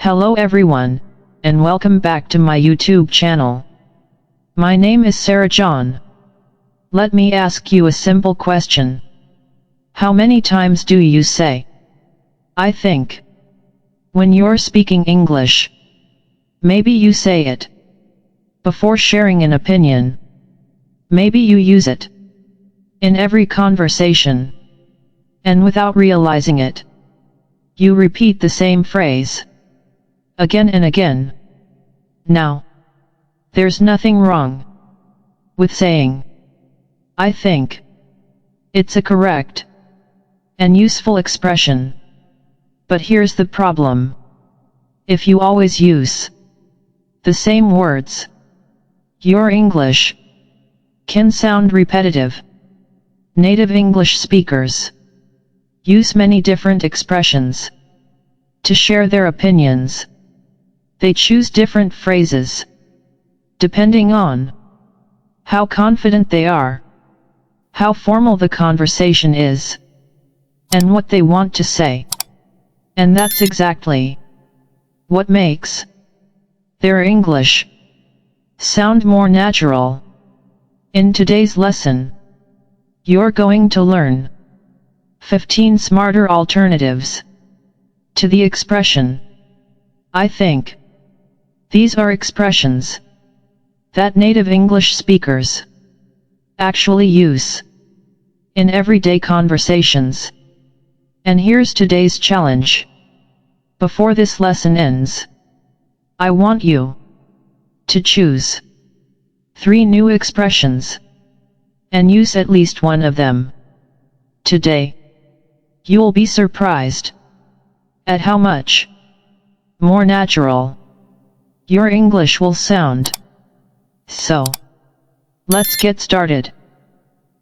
Hello everyone, and welcome back to my YouTube channel. My name is Sarah John. Let me ask you a simple question. How many times do you say, I think, when you're speaking English? Maybe you say it before sharing an opinion. Maybe you use it in every conversation, and without realizing it, you repeat the same phrase again and again. Now, there's nothing wrong with saying, I think. It's a correct and useful expression. But here's the problem. If you always use the same words, your English can sound repetitive. Native English speakers use many different expressions to share their opinions. They choose different phrases depending on how confident they are, how formal the conversation is, and what they want to say. And that's exactly what makes their English sound more natural. In today's lesson, you're going to learn 15 smarter alternatives to the expression, I think. These are expressions that native English speakers actually use in everyday conversations. And here's today's challenge. Before this lesson ends, I want you to choose 3 new expressions and use at least one of them today. You'll be surprised at how much more natural your English will sound. So, let's get started.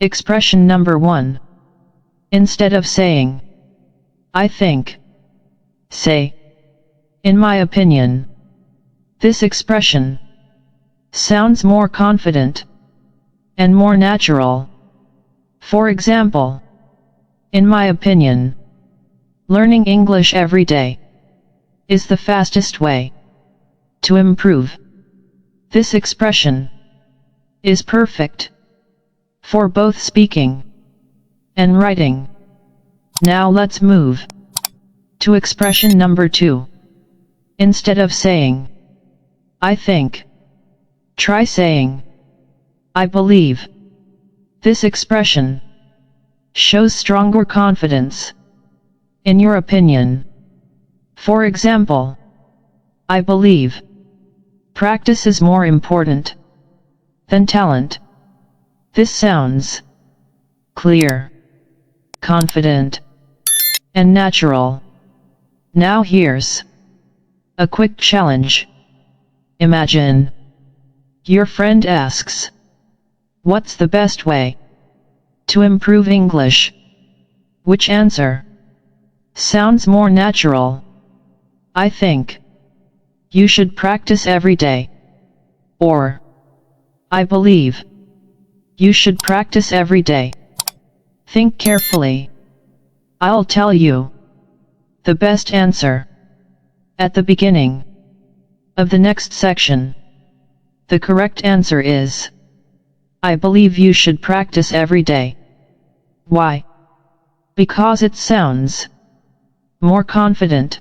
Expression number 1. Instead of saying, I think, say, in my opinion. This expression sounds more confident and more natural. For example, in my opinion, learning English every day is the fastest way to improve. This expression is perfect for both speaking and writing. Now let's move to expression number 2. Instead of saying, I think, try saying, I believe. This expression shows stronger confidence in your opinion. For example, I believe practice is more important than talent. This sounds clear, confident, and natural. Now here's a quick challenge. Imagine your friend asks, what's the best way to improve English? Which answer sounds more natural? I think you should practice every day. Or, I believe you should practice every day. Think carefully. I'll tell you the best answer at the beginning of the next section. The correct answer is, I believe you should practice every day. Why? Because it sounds more confident,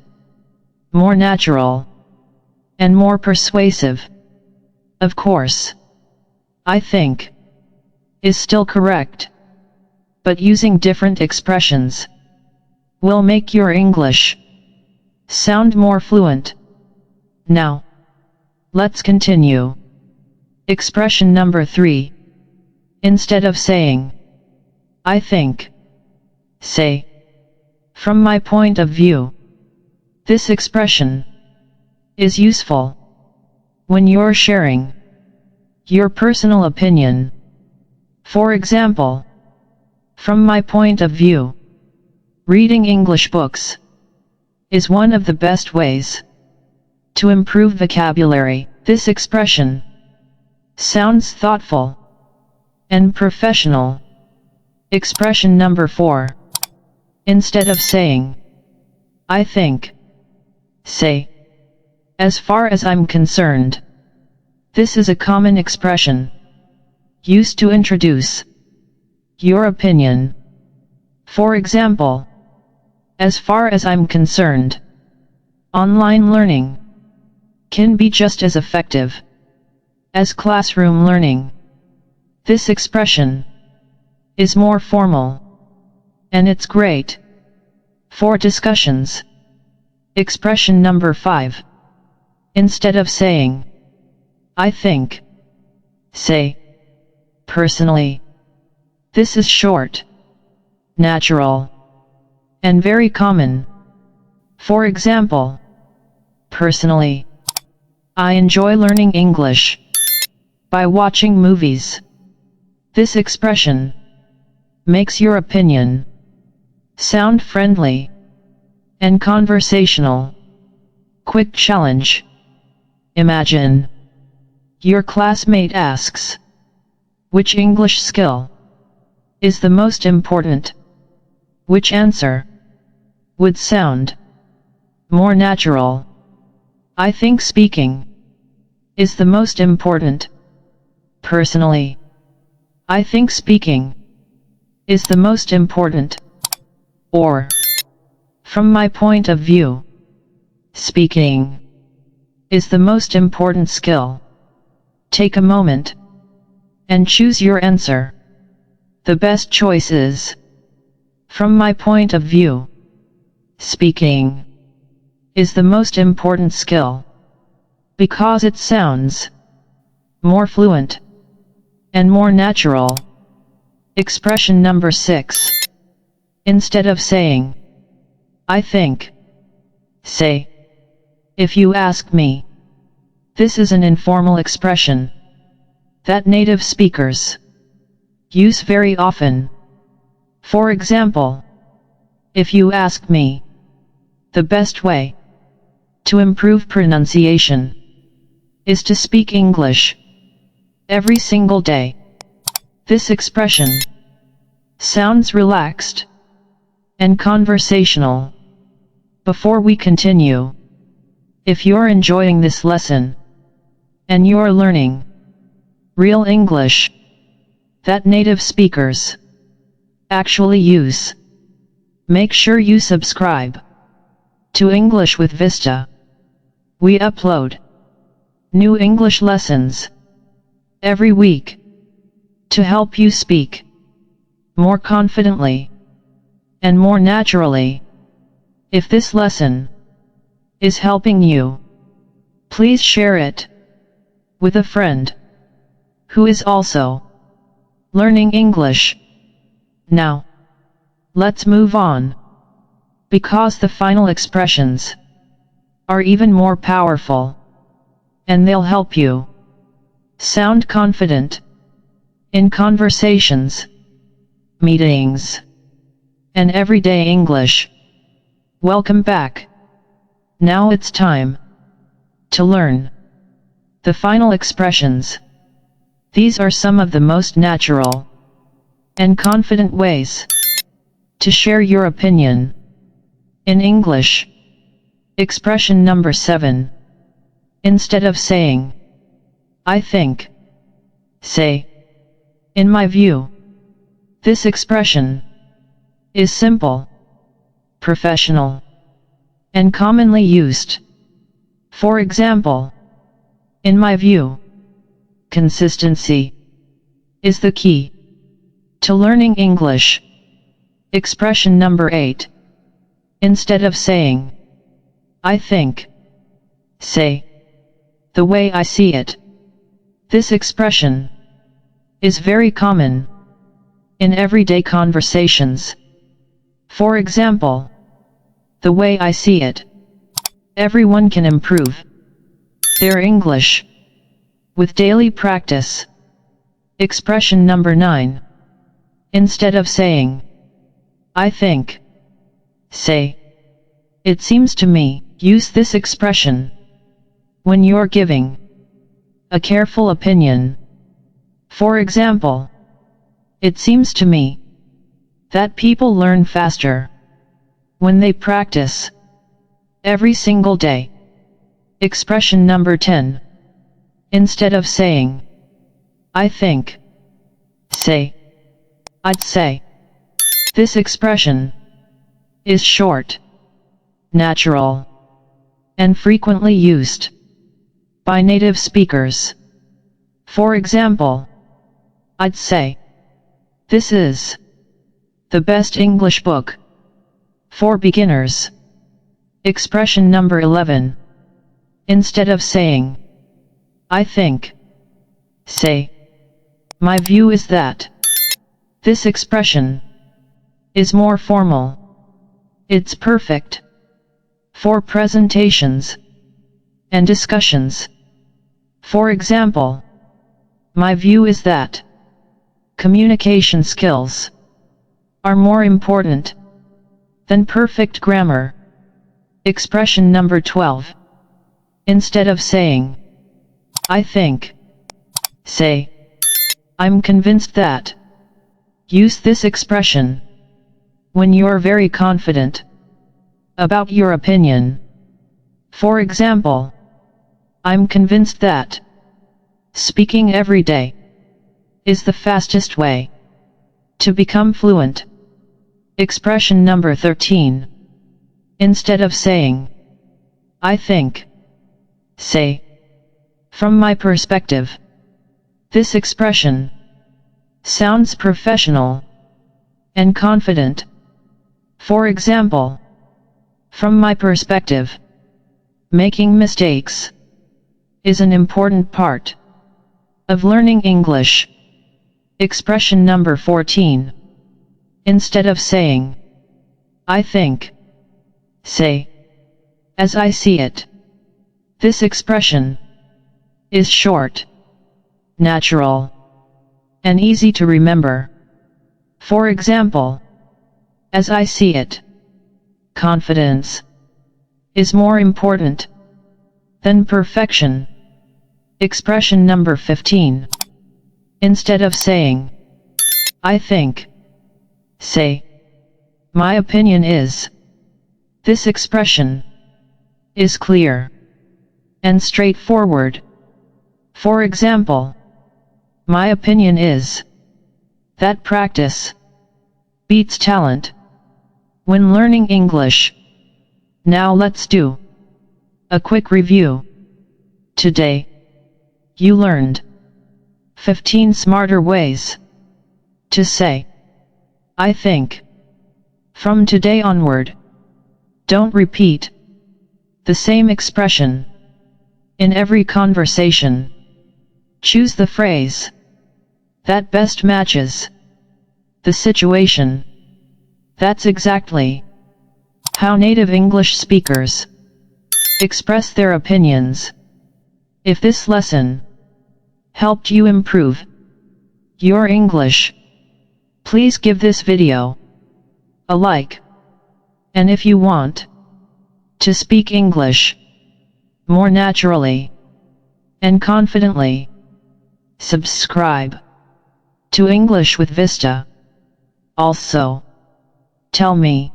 more natural, and more persuasive. Of course, I think is still correct, but using different expressions will make your English sound more fluent. Now, let's continue. Expression number 3. Instead of saying, I think, say, from my point of view. This expression is useful when you're sharing your personal opinion. For example, from my point of view, reading English books is one of the best ways to improve vocabulary. This expression sounds thoughtful and professional. Expression number 4. Instead of saying, I think, say, As far as I'm concerned. This is a common expression used to introduce your opinion. For example, as far as I'm concerned, online learning can be just as effective as classroom learning. This expression is more formal, and it's great for discussions. Expression number 5. Instead of saying, I think, say, personally. This is short, natural, and very common. For example, personally, I enjoy learning English by watching movies. This expression makes your opinion sound friendly and conversational. Quick challenge. Imagine your classmate asks, which English skill is the most important? Which answer would sound more natural? I think speaking is the most important. Personally, I think speaking is the most important. Or, from my point of view, speaking is the most important skill. Take a moment and choose your answer. The best choice is, from my point of view, speaking is the most important skill, because it sounds more fluent and more natural. Expression number 6. Instead of saying, I think, say, if you ask me. This is an informal expression that native speakers use very often. For example, if you ask me, the best way to improve pronunciation is to speak English every single day. This expression sounds relaxed and conversational. Before we continue, if you're enjoying this lesson and you're learning real English that native speakers actually use, make sure you subscribe to English with Vista. We upload new English lessons every week to help you speak more confidently and more naturally. If this lesson is helping you, please share it with a friend who is also learning English. Now, let's move on, because the final expressions are even more powerful, and they'll help you sound confident in conversations, meetings, and everyday English. Welcome back. Now it's time to learn the final expressions. These are some of the most natural and confident ways to share your opinion in English. Expression number 7. Instead of saying, I think, say, in my view. This expression is simple, professional, and commonly used. For example, in my view, consistency is the key to learning English. Expression number 8. Instead of saying, I think, say, the way I see it. This expression is very common in everyday conversations. For example, the way I see it. Everyone can improve their English with daily practice. Expression number 9. Instead of saying, I think, say, it seems to me. Use this expression when you're giving a careful opinion. For example, it seems to me that people learn faster when they practice every single day. Expression number 10. Instead of saying, I think, say, I'd say. This expression is short, natural, and frequently used by native speakers. For example, I'd say, this is the best English book for beginners. Expression number 11. Instead of saying, I think, say, my view is that. This expression is more formal. It's perfect for presentations and discussions. For example, my view is that communication skills are more important than perfect grammar. Expression number 12. Instead of saying, I think, say, I'm convinced that. Use this expression when you're very confident about your opinion. For example, I'm convinced that speaking every day is the fastest way to become fluent. Expression number 13. Instead of saying, I think, say, from my perspective. This expression sounds professional and confident. For example, from my perspective, making mistakes is an important part of learning English. Expression number 14. Instead of saying, I think, say, as I see it. This expression is short, natural, and easy to remember. For example, as I see it, confidence is more important than perfection. Expression number 15. Instead of saying, I think, say, my opinion is. This expression is clear and straightforward. For example, my opinion is that practice beats talent when learning English. Now let's do a quick review. Today, you learned 15 smarter ways to say, I think. From today onward, don't repeat the same expression in every conversation. Choose the phrase that best matches the situation. That's exactly how native English speakers express their opinions. If this lesson helped you improve your English, please give this video a like. And if you want to speak English more naturally and confidently, subscribe to English with Vista. Also, tell me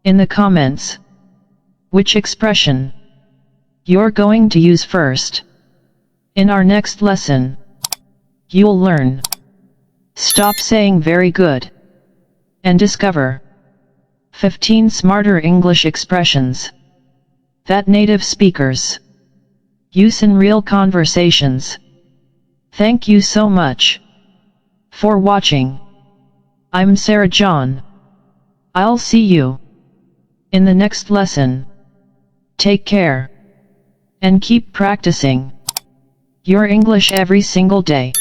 in the comments which expression you're going to use first. In our next lesson, you'll learn stop saying very good and discover 15 smarter English expressions that native speakers use in real conversations. Thank you so much for watching. I'm Sarah John. I'll see you in the next lesson. Take care and keep practicing your English every single day.